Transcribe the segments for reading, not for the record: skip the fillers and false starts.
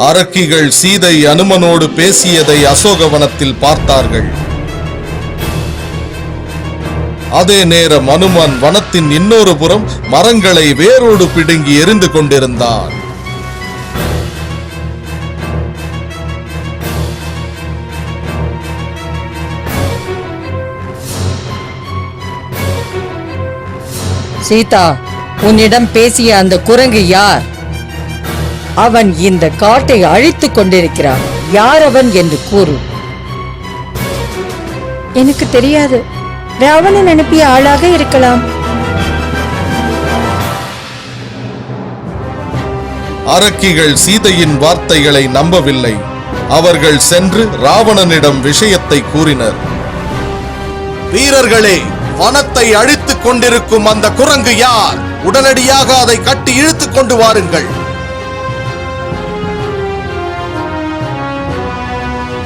அரக்கிகள் சீதை அனுமனோடு பேசியதை அசோகவனத்தில் பார்த்தார்கள். அதே நேரம் அனுமன் வனத்தின் இன்னொரு புறம் மரங்களை வேரோடு பிடுங்கி எரிந்து கொண்டிருந்தான். சீதா, உன்னிடம் பேசிய அந்த குரங்கு யார்? அவன் இந்த காட்டை அழித்துக் கொண்டிருக்கிறான். யார் அவன் என்று கூறு. எனக்கு தெரியாது. ராவணன் அனுப்பிய ஆளாக இருக்கலாம். அரக்கிகள் சீதையின் வார்த்தைகளை நம்பவில்லை. அவர்கள் சென்று ராவணனிடம் விஷயத்தை கூறினர். வீரர்களே, வனத்தை அழித்துக் கொண்டிருக்கும் அந்த குரங்கு யார்? உடனடியாக அதை கட்டி இழுத்துக் கொண்டு வாருங்கள்.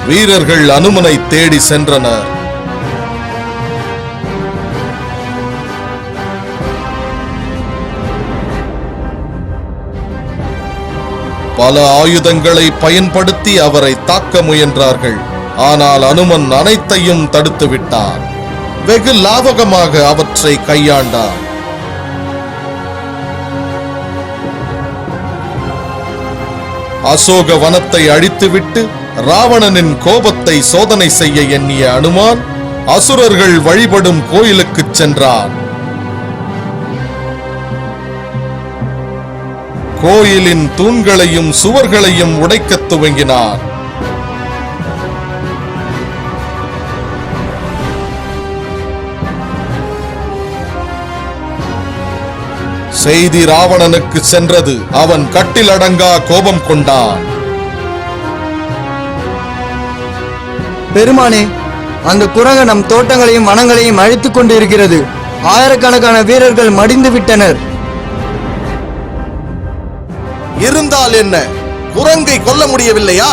வீரர்கள் அனுமனை தேடி சென்றனர். பல ஆயுதங்களை பயன்படுத்தி அவரை தாக்க முயன்றார்கள். ஆனால் அனுமன் அனைத்தையும் தடுத்து விட்டார். வெகு லாவகமாக அவற்றை கையாண்டார். அசோக வனத்தை அழித்துவிட்டு ராவணனின் கோபத்தை சோதனை செய்ய எண்ணிய அனுமான் அசுரர்கள் வழிபடும் கோயிலுக்கு சென்றார். கோயிலின் தூண்களையும் சுவர்களையும் உடைக்கத் துவங்கினார். செய்தி ராவணனுக்கு சென்றது. அவன் கட்டிலடங்கா கோபம் கொண்டான். பெருமானே, அந்த குரங்கு நம் தோட்டங்களையும் வனங்களையும் அழித்துக் கொண்டு இருக்கிறது. ஆயிரக்கணக்கான வீரர்கள் மடிந்து விட்டனர். இருந்தால் என்ன? குரங்கை கொல்ல முடியவில்லையா?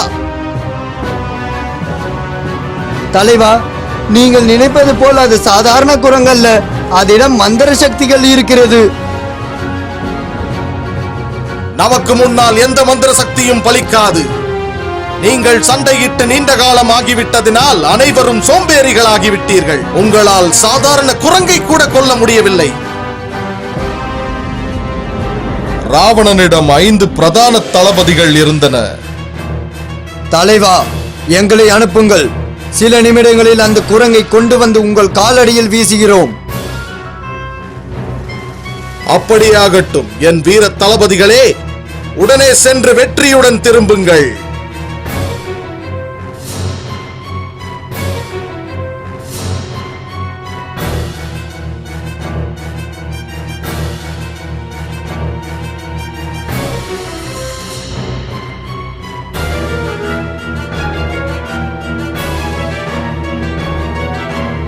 தலைவா, நீங்கள் நினைப்பது போல் அது சாதாரண குரங்கல்ல. அதிடம் மந்திர சக்திகள் இருக்கிறது. நமக்கு முன்னால் எந்த மந்திர சக்தியும் பலிக்காது. நீங்கள் சண்டையிட்டு நீண்ட காலம் ஆகிவிட்டதினால் அனைவரும் சோம்பேறிகளாகிவிட்டீர்கள். உங்களால் சாதாரண குரங்கை கூட கொல்ல முடியவில்லை. ராவணனிடம் 5 பிரதான தளபதிகள் இருந்தன. தலைவா, எங்களை அனுப்புங்கள். சில நிமிடங்களில் அந்த குரங்கை கொண்டு வந்து உங்கள் காலடியில் வீசுகிறோம். அப்படியாகட்டும் என் வீர தளபதிகளே, உடனே சென்று வெற்றியுடன் திரும்புங்கள்.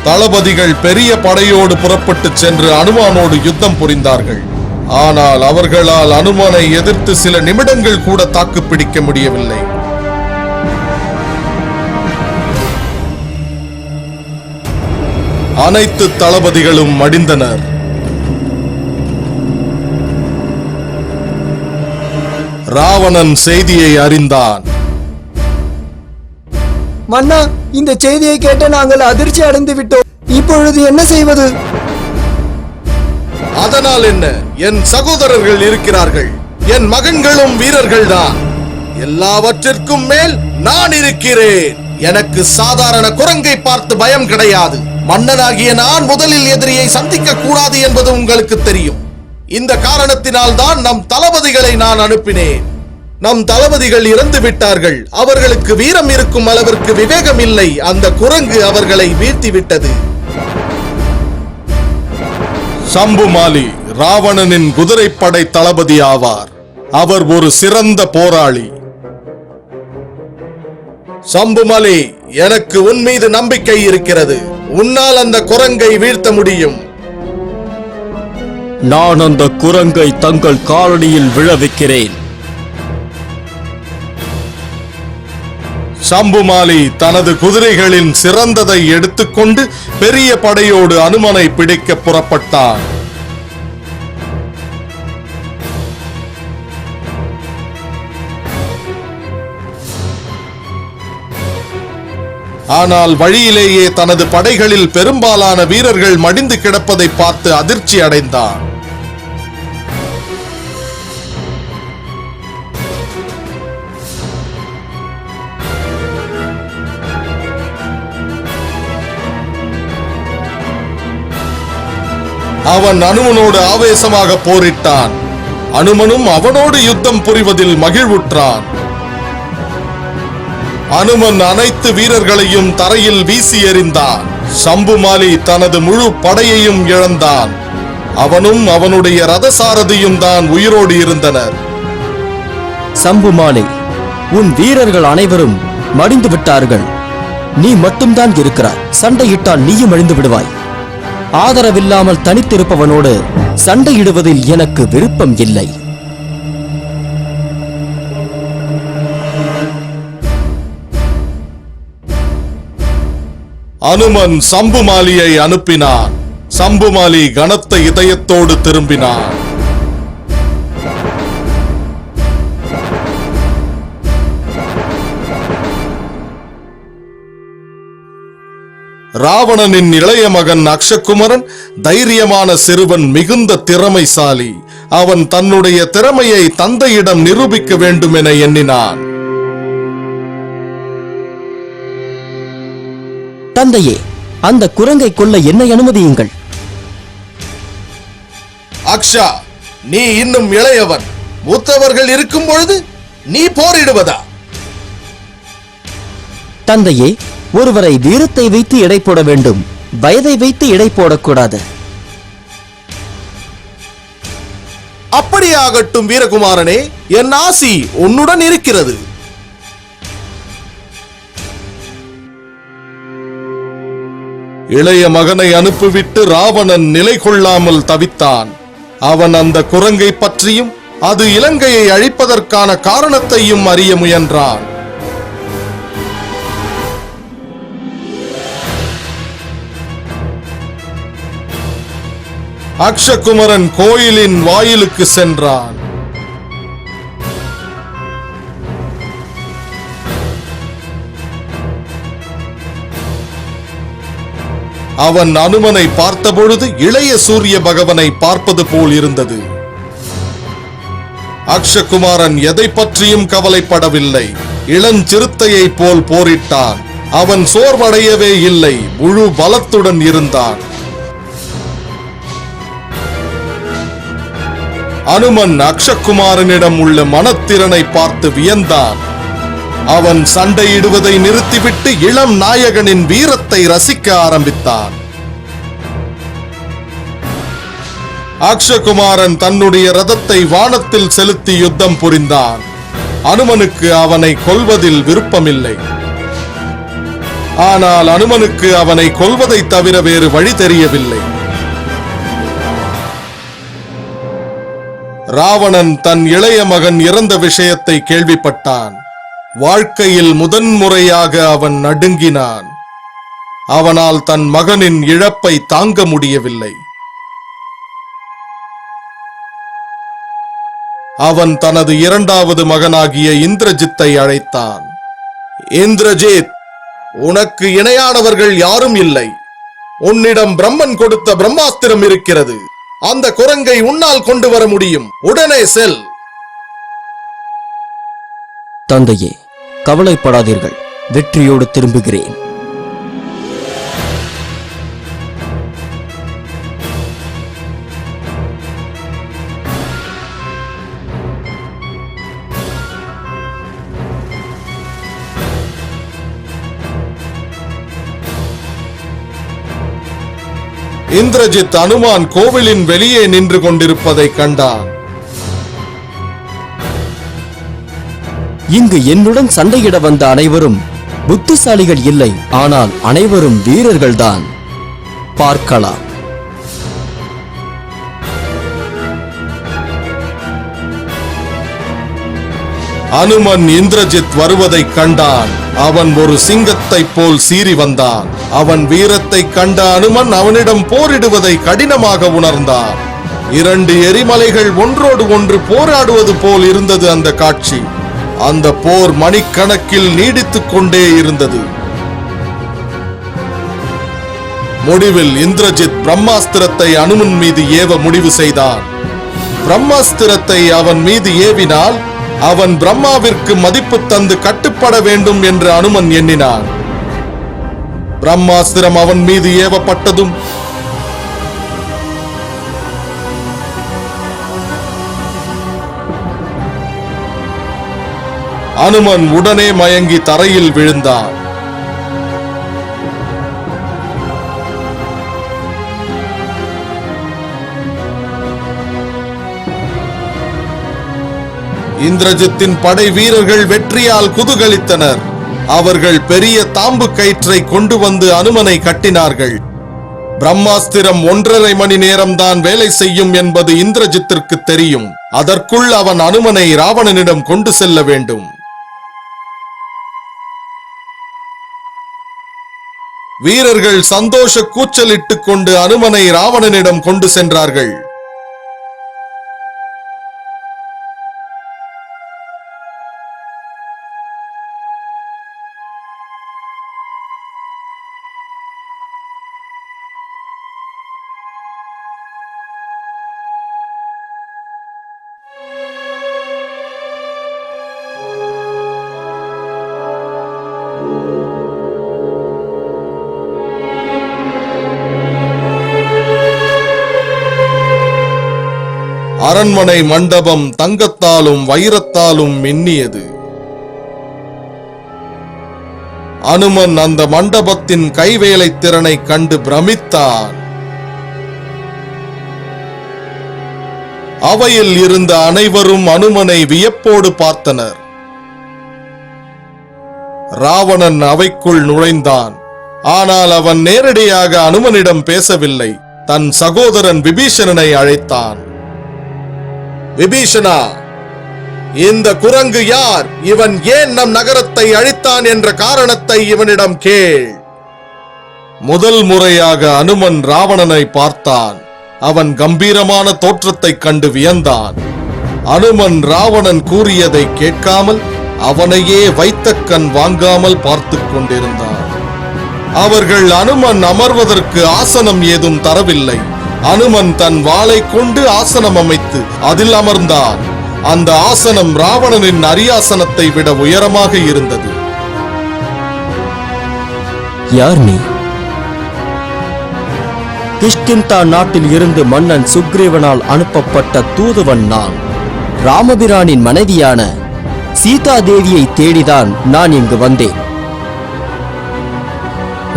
தளபதிகள் பெரிய படையோடு புறப்பட்டு சென்று அனுமானோடு யுத்தம் புரிந்தார்கள். ஆனால் அவர்களால் அனுமானை எதிர்த்து சில நிமிடங்கள் கூட தாக்கு பிடிக்க முடியவில்லை. அனைத்து தளபதிகளும் மடிந்தனர். ராவணன் செய்தியை அறிந்தான். மன்னா, இந்த செய்தியை கேட்டு நாங்கள் அதிர்ச்சி அடைந்து விட்டோம். இப்பொழுது என்ன செய்வது? அதனால் என்ன? என் சகோதரர்கள் இருக்கிறார்கள். என் மகன்களும் வீரர்கள் தான். எல்லாவற்றிற்கும் மேல் நான் இருக்கிறேன். எனக்கு சாதாரண குரங்கை பார்த்து பயம் கிடையாது. மன்னனாகிய நான் முதலில் எதிரியை சந்திக்க கூடாது என்பது உங்களுக்கு தெரியும். இந்த காரணத்தினால் தான் நம் தளபதிகளை நான் அனுப்பினேன். நம் தளபதிகள் இறந்து விட்டார்கள். அவர்களுக்கு வீரம் இருக்கும் அளவிற்கு விவேகம் இல்லை. அந்த குரங்கு அவர்களை வீழ்த்தி விட்டது. சம்புமாலி ராவணனின் குதிரைப்படை தளபதி ஆவார். அவர் ஒரு சிறந்த போராளி. சம்புமாலி, எனக்கு உன் மீது நம்பிக்கை இருக்கிறது. உன்னால் அந்த குரங்கை வீழ்த்த முடியும். நான் அந்த குரங்கை தங்கள் காலடியில் விழ வைக்கிறேன். சம்புமாலி தனது குதிரைகளின் சிறந்ததை எடுத்துக்கொண்டு பெரிய படையோடு அனுமனை பிடிக்க புறப்பட்டான். ஆனால் வழியிலேயே தனது படைகளில் பெரும்பாலான வீரர்கள் மடிந்து கிடப்பதை பார்த்து அதிர்ச்சி அடைந்தான். அவன் அனுமனோடு ஆவேசமாக போரிட்டான். அனுமனும் அவனோடு யுத்தம் புரிவதில் மகிழ்வுற்றான். அனுமன் அனைத்து வீரர்களையும் தரையில் வீசி எறிந்தான். சம்புமாலி தனது முழு படையையும் இழந்தான். அவனும் அவனுடைய ரதசாரதியும் தான் உயிரோடு இருந்தனர். சம்புமாலி, உன் வீரர்கள் அனைவரும் மடிந்து விட்டார்கள். நீ மட்டும்தான் இருக்கிறாய். சண்டையிட்டால் நீயும் அழிந்து விடுவாய். ஆதரவில்லாமல் தனித்திருப்பவனோடு சண்டையிடுவதில் எனக்கு விருப்பம் இல்லை. அனுமன் சம்புமாலியை அனுப்பினான். சம்புமாலி கனத்த இதயத்தோடு திரும்பினான். ராவணனின் இளைய மகன் அக்ஷகுமரன் தைரியமான சிறுவன், மிகுந்த திறமைசாலி. அவன் தன்னுடைய திறமையை தந்தையிடம் நிரூபிக்க வேண்டும் என எண்ணினான். தந்தையே, அந்த குரங்கை கொல்ல என்னை அனுமதியுங்கள். அக்ஷா, நீ இன்னும் இளையவன். மூத்தவர்கள் இருக்கும் பொழுது நீ போரிடுவதா? தந்தையே, ஒருவரை வீரத்தை வைத்து எடை போட வேண்டும், வயதை வைத்து எடை போடக்கூடாது. அப்படியாகட்டும் வீரகுமாரனே, என் ஆசி உன்னுடன் இருக்கிறது. இளைய மகனை அனுப்பிவிட்டு ராவணன் நிலை கொள்ளாமல் தவித்தான். அவன் அந்த குரங்கை பற்றியும் அது இலங்கையை அழிப்பதற்கான காரணத்தையும் அறிய முயன்றான். அக்ஷகுமரன் கோயிலின் வாயிலுக்கு சென்றான். அவன் அனுமனை பார்த்தபொழுது இளைய சூரிய பகவனை பார்ப்பது போல் இருந்தது. அக்ஷகுமாரன் எதை பற்றியும் கவலைப்படவில்லை. இளஞ்சிறுத்தையை போல் போரிட்டான். அவன் சோர்வடையவே இல்லை, முழு பலத்துடன் இருந்தான். அனுமன் அக்ஷகுமாரனிடம் உள்ள மனத்திறனை பார்த்து வியந்தான். அவன் சண்டையிடுவதை நிறுத்திவிட்டு இளம் நாயகனின் வீரத்தை ரசிக்க ஆரம்பித்தான். அக்ஷகுமாரன் தன்னுடைய ரதத்தை வானத்தில் செலுத்தி யுத்தம் புரிந்தான். அனுமனுக்கு அவனை கொல்வதில் விருப்பமில்லை. ஆனால் அனுமனுக்கு அவனை கொல்வதை தவிர வேறு வழி தெரியவில்லை. ராவணன் தன் இளைய மகன் இறந்த விஷயத்தை கேள்விப்பட்டான். வாழ்க்கையில் முதன்முறையாக அவன் நடுங்கினான். அவனால் தன் மகனின் இழப்பை தாங்க முடியவில்லை. அவன் தனது இரண்டாவது மகனாகிய இந்திரஜித்தை அழைத்தான். இந்திரஜித், உனக்கு இணையானவர்கள் யாரும் இல்லை. உன்னிடம் பிரம்மன் கொடுத்த பிரம்மாஸ்திரம் இருக்கிறது. அந்த குரங்கை உன்னால் கொண்டு வர முடியும். உடனே செல். தந்தையே, கவலைப்படாதீர்கள். வெற்றியோடு திரும்புகிறேன். இந்திரஜித் அனுமான் கோவிலின் வெளியே நின்று கொண்டிருப்பதை கண்டான். இங்கு என்னுடன் சண்டையிட வந்த அனைவரும் புத்திசாலிகள் இல்லை, ஆனால் அனைவரும் வீரர்கள்தான். பார்க்கலாம். அனுமன் இந்திரஜித் வருவதைக் கண்டான். அவன் ஒரு சிங்கத்தைப் போல் சீறி வந்தான். அவன் வீரத்தை கண்ட அனுமன் அவனிடம் போரிடுவதை கடினமாக உணர்ந்தான். 2 எரிமலைகள் ஒன்றோடு ஒன்று போராடுவது போல் இருந்தது அந்த காட்சி. அந்த போர் மணிக்கணக்கில் நீடித்துக் கொண்டே இருந்தது. முடிவில் இந்திரஜித் பிரம்மாஸ்திரத்தை அனுமன் மீது ஏவ முடிவு செய்தான். பிரம்மாஸ்திரத்தை அவன் மீது ஏவினால் அவன் பிரம்மாவிற்கு மதிப்பு தந்து கட்டுப்பட வேண்டும் என்று அனுமன் எண்ணினான். பிரம்மாஸ்திரம் அவன் மீது ஏவப்பட்டதும் அனுமன் உடனே மயங்கி தரையில் விழுந்தான். இந்திரஜித்தின் படை வீரர்கள் வெற்றியால் குதூகலித்தனர். அவர்கள் பெரிய தாம்பு கயிற்றை கொண்டு வந்து அனுமனை கட்டினார்கள். பிரம்மாஸ்திரம் 1.5 மணி நேரம்தான் வேலை செய்யும் என்பது இந்திரஜித்திற்கு தெரியும். அதற்குள் அவன் அனுமனை ராவணனிடம் கொண்டு செல்ல வேண்டும். வீரர்கள் சந்தோஷ கூச்சலிட்டுக் கொண்டு அனுமனை ராவணனிடம் கொண்டு சென்றார்கள். அரண்மனை மண்டபம் தங்கத்தாலும் வைரத்தாலும் மின்னியது. அனுமன் அந்த மண்டபத்தின் கைவேலை திறனை கண்டு பிரமித்தான். அவையில் இருந்த அனைவரும் அனுமனை வியப்போடு பார்த்தனர். ராவணன் அவைக்குள் நுழைந்தான். ஆனால் அவன் நேரடியாக அனுமனிடம் பேசவில்லை. தன் சகோதரன் விபீஷணனை அழைத்தான். விபீஷணா, இந்த குரங்கு யார்? இவன் ஏன் நம் நகரத்தை அழித்தான் என்ற காரணத்தை இவனிடம் கேள். முதல் முறையாக அனுமன் ராவணனை பார்த்தான். அவன் கம்பீரமான தோற்றத்தைக் கண்டு வியந்தான். அனுமன் ராவணன் கூறியதை கேட்காமல் அவனையே வைத்த கண் வாங்காமல் பார்த்துக் கொண்டிருந்தான். அவர்கள் அனுமன் அமர்வதற்கு ஆசனம் ஏதும் தரவில்லை. அனுமன் தன் வாளை கொண்டு ஆசனம் அமைத்து அதில் அமர்ந்தான். அந்த ஆசனம் ராவணனின் அரியாசனத்தை விட உயரமாக இருந்தது. யார் நீ? கிஷ்கிந்தா நாட்டில் இருந்து மன்னன் சுக்ரீவனால் அனுப்பப்பட்ட தூதுவன் நான். ராமபிரானின் மனைவியான சீதா தேவியை தேடிதான் நான் இங்கு வந்தேன்.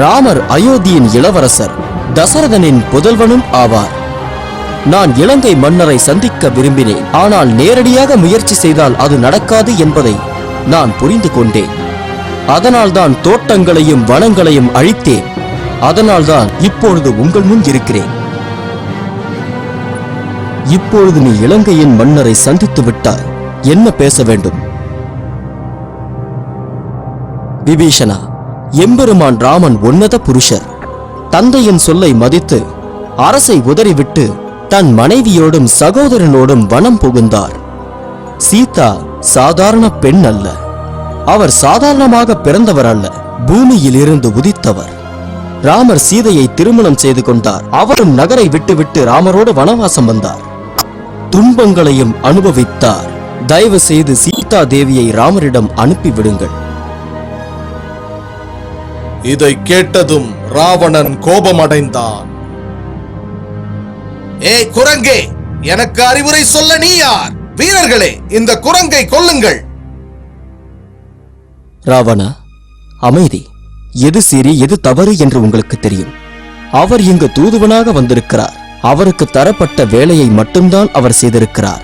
ராமர் அயோத்தியின் இளவரசர் தசரதனின் புதல்வனும் ஆவார். நான் இலங்கை மன்னரை சந்திக்க விரும்பினேன். ஆனால் நேரடியாக முயற்சி செய்தால் அது நடக்காது என்பதை நான் புரிந்து கொண்டேன். அதனால்தான் தோட்டங்களையும் வனங்களையும் அழித்தேன். அதனால்தான் இப்பொழுது உங்கள் முன் இருக்கிறேன். இப்பொழுது நீ இலங்கையின் மன்னரை சந்தித்து விட்டாய். என்ன பேச வேண்டும்? விபீஷணா, எம்பெருமான் ராமன் உன்னத புருஷர். தந்தையின் சொல்லை மதித்து அரசை உதறிவிட்டு தன் மனைவியோடும் சகோதரனோடும் வனம் புகுந்தார். சீதா சாதாரண பெண் அல்ல. அவர் சாதாரணமாக பிறந்தவர் அல்ல, பூமியில் இருந்து உதித்தவர். ராமர் சீதையை திருமணம் செய்து கொண்டார். அவரும் நகரை விட்டுவிட்டு ராமரோடு வனவாசம் வந்தார். துன்பங்களையும் அனுபவித்தார். தயவு செய்து சீதா தேவியை ராமரிடம் அனுப்பிவிடுங்கள். இதை கேட்டதும் ராவணன் கோபமடைந்தான். ஏய் குரங்கே, எனக்கு அறிவுரை சொல்ல நீ யார்? வீரர்களே, இந்த குரங்கை கொல்லுங்கள். ராவணா, அமைதி. எது சரி எது தவறு என்று உங்களுக்கு தெரியும். அவர் இங்கு தூதுவனாக வந்திருக்கிறார். அவருக்கு தரப்பட்ட வேலையை மட்டும்தான் அவர் செய்திருக்கிறார்.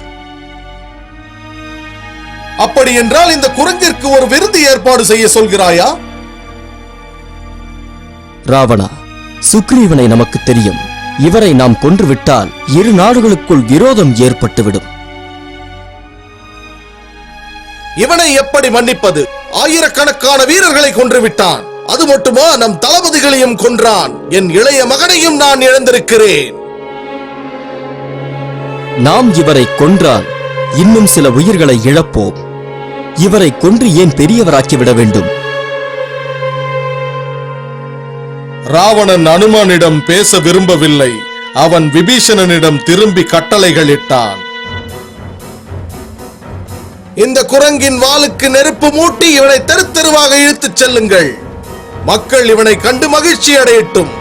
அப்படி என்றால் இந்த குரங்கிற்கு ஒரு விருந்து ஏற்பாடு செய்ய சொல்கிறாயா? ராவணா, சுக்ரீவனை நமக்கு தெரியும். இவரை நாம் கொன்றுவிட்டால் 2 நாடுகளுக்குள் விரோதம் ஏற்பட்டுவிடும். இவனை எப்படி மன்னிப்பது? ஆயிரக்கணக்கான வீரர்களை கொன்று விட்டான். அது மட்டுமா, நம் தளபதிகளையும் கொன்றான். என் இளைய மகனையும் நான் இழந்திருக்கிறேன். நாம் இவரை கொன்றால் இன்னும் சில உயிர்களை இழப்போம். இவரை கொன்று ஏன் பெரியவராக்கிவிட வேண்டும்? ராவணன் அனுமனிடம் பேச விரும்பவில்லை. அவன் விபீஷணனிடம் திரும்பி கட்டளைகள் இட்டான். இந்த குரங்கின் வாளுக்கு நெருப்பு மூட்டி இவனை தெரு தெருவாக இழுத்துச் செல்லுங்கள். மக்கள் இவனை கண்டு மகிழ்ச்சி அடையட்டும்.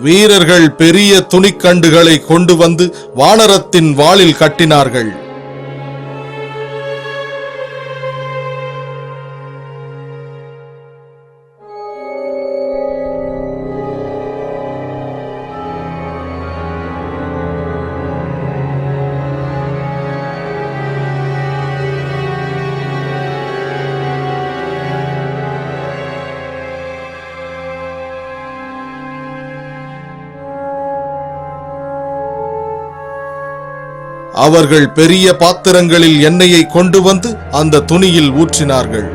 வீரர்கள் பெரிய துணிக்கண்டுகளை கொண்டு வந்து வானரத்தின் வாளில் கட்டினார்கள். அவர்கள் பெரிய பாத்திரங்களில் எண்ணெயை கொண்டு வந்து அந்த துணியில் ஊற்றினார்கள்.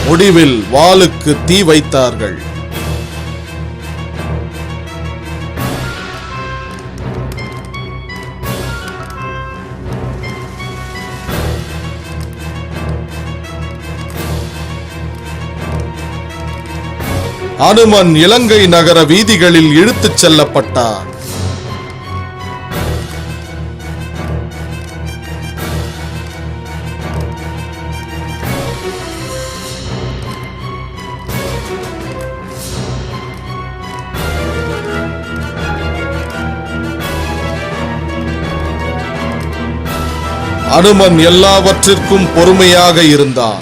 முடிவில் வாளுக்கு தீ வைத்தார்கள். அனுமன் இலங்கை நகர வீதிகளில் இழுத்துச் செல்லப்பட்டார். அனுமன் எல்லாவற்றிற்கும் பொறுமையாக இருந்தான்.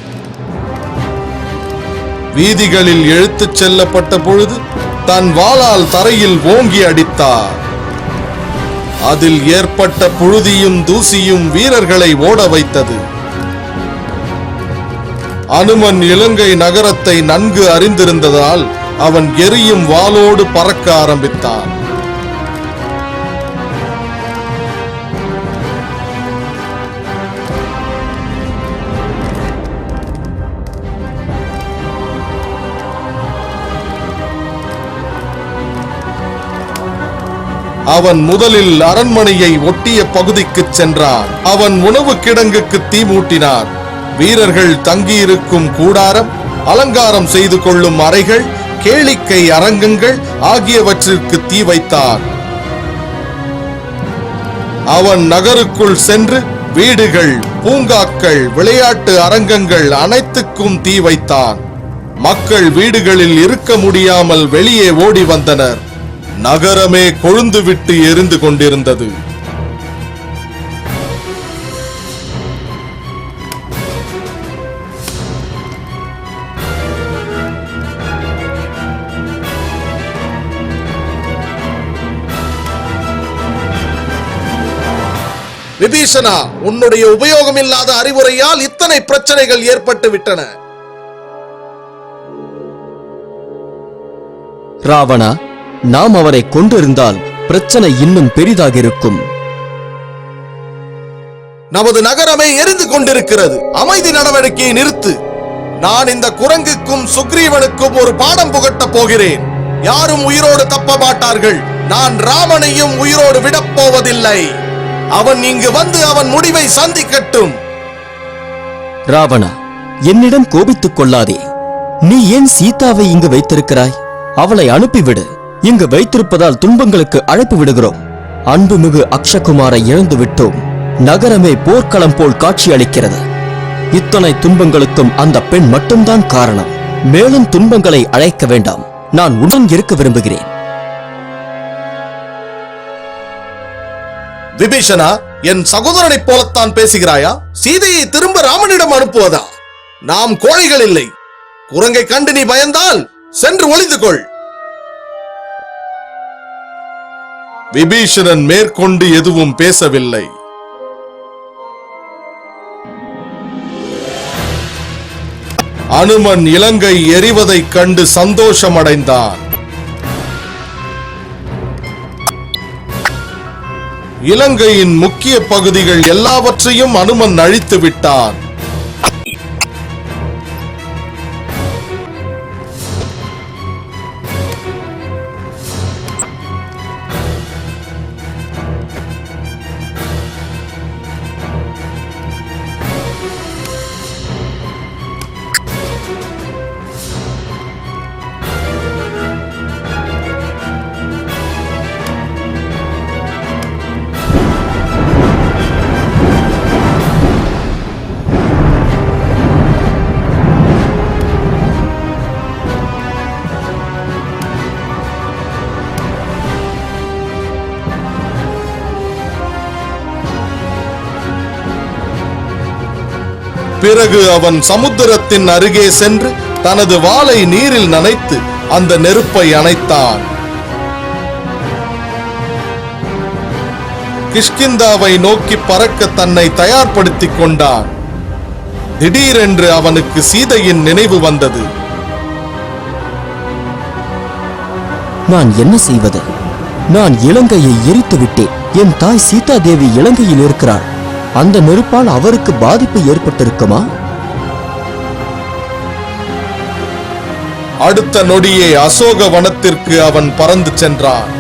வீதிகளில் இழுத்துச் செல்லப்பட்ட பொழுது தன் வாளால் தரையில் ஓங்கி அடித்தார். அதில் ஏற்பட்ட புழுதியும் தூசியும் வீரர்களை ஓட வைத்தது. அனுமன் இலங்கை நகரத்தை நன்கு அறிந்திருந்ததால் அவன் எரியும் வாளோடு பறக்க ஆரம்பித்தான். அவன் முதலில் அரண்மனையை ஒட்டிய பகுதிக்கு சென்றான். அவன் உணவு கிடங்குக்கு தீ மூட்டினான். வீரர்கள் தங்கியிருக்கும் கூடாரம், அலங்காரம் செய்து கொள்ளும் அறைகள், கேளிக்கை அரங்கங்கள் ஆகியவற்றிற்கு தீ வைத்தான். அவன் நகருக்குள் சென்று வீடுகள், பூங்காக்கள், விளையாட்டு அரங்கங்கள் அனைத்துக்கும் தீ வைத்தான். மக்கள் வீடுகளில் இருக்க முடியாமல் வெளியே ஓடி வந்தனர். நகரமே கொழுந்து விட்டு எரிந்து கொண்டிருந்தது. விபீஷணா, உன்னுடைய உபயோகமில்லாத அறிவுரையால் இத்தனை பிரச்சனைகள் ஏற்பட்டு விட்டன. ராவணா, நாம் அவரை கொண்டிருந்தால் பிரச்சனை இன்னும் பெரிதாக இருக்கும். நமது நகரமே எரிந்து கொண்டிருக்கிறது. அமைதி நடவடிக்கையை நிறுத்து. நான் இந்த குரங்குக்கும் சுக்ரீவனுக்கும் ஒரு பாடம் புகட்டப் போகிறேன். யாரும் உயிரோடு தப்ப மாட்டார்கள். நான் ராமனையும் உயிரோடு விடப் போவதில்லை. அவன் இங்கு வந்து அவன் முடிவை சந்திக்கட்டும். ராவணா, என்னிடம் கோபித்துக் கொள்ளாதே. நீ ஏன் சீதாவை இங்கு வைத்திருக்கிறாய்? அவளை அனுப்பிவிடு. இங்கு வைத்திருப்பதால் துன்பங்களுக்கு அழைப்பு விடுகிறோம். அன்புமிகு அக்ஷகுமாரை இழந்து விட்டோம். நகரமே போர்க்களம் போல் காட்சி அளிக்கிறது. இத்தனை துன்பங்களுக்கும் அந்த பெண் மட்டும்தான் காரணம். மேலும் துன்பங்களை அழைக்க வேண்டாம். நான் உடன் இருக்க விரும்புகிறேன். விபீஷணா, என் சகோதரனைப் போலத்தான் பேசுகிறாயா? சீதையை திரும்ப ராமனிடம் அனுப்புவதா? நாம் கோழைகள் இல்லை. குரங்கை கண்டு நீ பயந்தால் சென்று ஒளிந்து கொள். விபீஷணன் மேற்கொண்டு எதுவும் பேசவில்லை. அனுமன் இலங்கை எரிவதைக் கண்டு சந்தோஷமடைந்தான். இலங்கையின் முக்கிய பகுதிகள் எல்லாவற்றையும் அனுமன் அழித்து விட்டான். பிறகு அவன் சமுத்திரத்தின் அருகே சென்று தனது வாளை நீரில் நனைத்து அந்த நெருப்பை அணைத்தான். கிஷ்கிந்தாவை நோக்கி பறக்க தன்னை தயார்படுத்திக் கொண்டான். திடீரென்று அவனுக்கு சீதையின் நினைவு வந்தது. நான் என்ன செய்வது? நான் இலங்கையை எரித்து விட்டேன். என் தாய் சீதா தேவி இலங்கையில் இருக்கிறாள். அந்த நெருப்பால் அவருக்கு பாதிப்பு ஏற்பட்டிருக்குமா? அடுத்த நொடியே அசோக வனத்திற்கு அவன் பறந்து சென்றான்.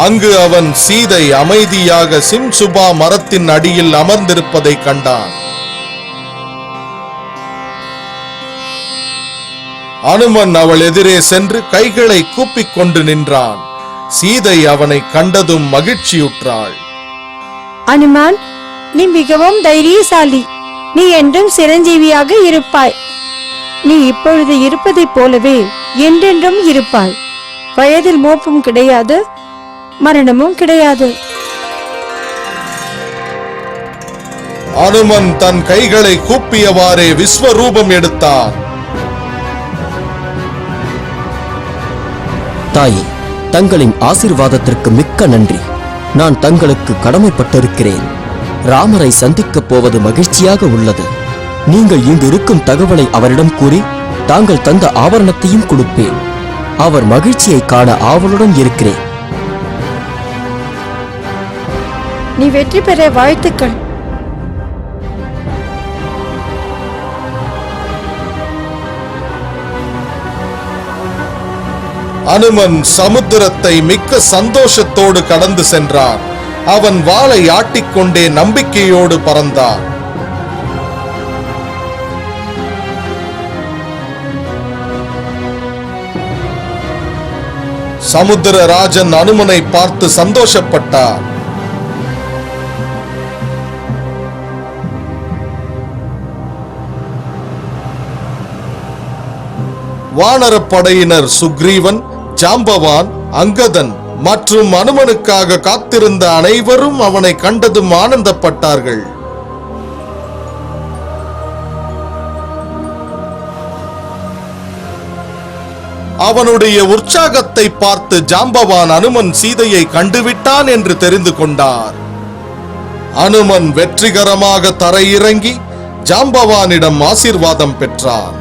அங்கு அவன் சீதை அமைதியாக சிம்சுபா மரத்தின் அடியில் அமர்ந்திருப்பதை கண்டான். அனுமன் அவள் எதிரே சென்று கைகளை கூப்பிக் கொண்டு நின்றான். சீதை அவனை கண்டதும் மகிழ்ச்சியுற்றாள். அனுமான், நீ மிகவும் தைரியசாலி. நீ என்றும் சிரஞ்சீவியாக இருப்பாய். நீ இப்பொழுது இருப்பதைப் போலவே என்றென்றும் இருப்பாய். வயதில் மோப்பம் கிடையாது, மரணமும் கிடையாது. அனுமன் தன் கைகளை கூப்பியவாறே விஸ்வரூபம் எடுத்தான். தாயே, தங்களின் ஆசீர்வாதத்திற்கு மிக்க நன்றி. நான் தங்களுக்கு கடமைப்பட்டிருக்கிறேன். ராமரை சந்திக்கப் போவது மகிழ்ச்சியாக உள்ளது. நீங்கள் இங்கு இருக்கும் தகவலை அவரிடம் கூறி தாங்கள் தந்த ஆபரணத்தையும் கொடுப்பேன். அவர் மகிழ்ச்சியை காண ஆவலுடன் இருக்கிறேன். நீ வெற்றி பெற வாழ்த்துக்கள். அனுமன் சமுத்திரத்தை மிக்க சந்தோஷத்தோடு கடந்து சென்றான். அவன் வாளை ஆட்டிக்கொண்டே நம்பிக்கையோடு பறந்தான். சமுத்திரராஜன் அனுமனை பார்த்து சந்தோஷப்பட்டார். வானரப்படையினர் சுக்ரீவன், ஜாம்பவான், அங்கதன் மற்றும் அனுமனுக்காக காத்திருந்த அனைவரும் அவனை கண்டதும் ஆனந்தப்பட்டார்கள். அவனுடைய உற்சாகத்தை பார்த்து ஜாம்பவான் அனுமன் சீதையை கண்டுவிட்டான் என்று தெரிந்து கொண்டார். அனுமன் வெற்றிகரமாக தரையிறங்கி ஜாம்பவானிடம் ஆசீர்வாதம் பெற்றான்.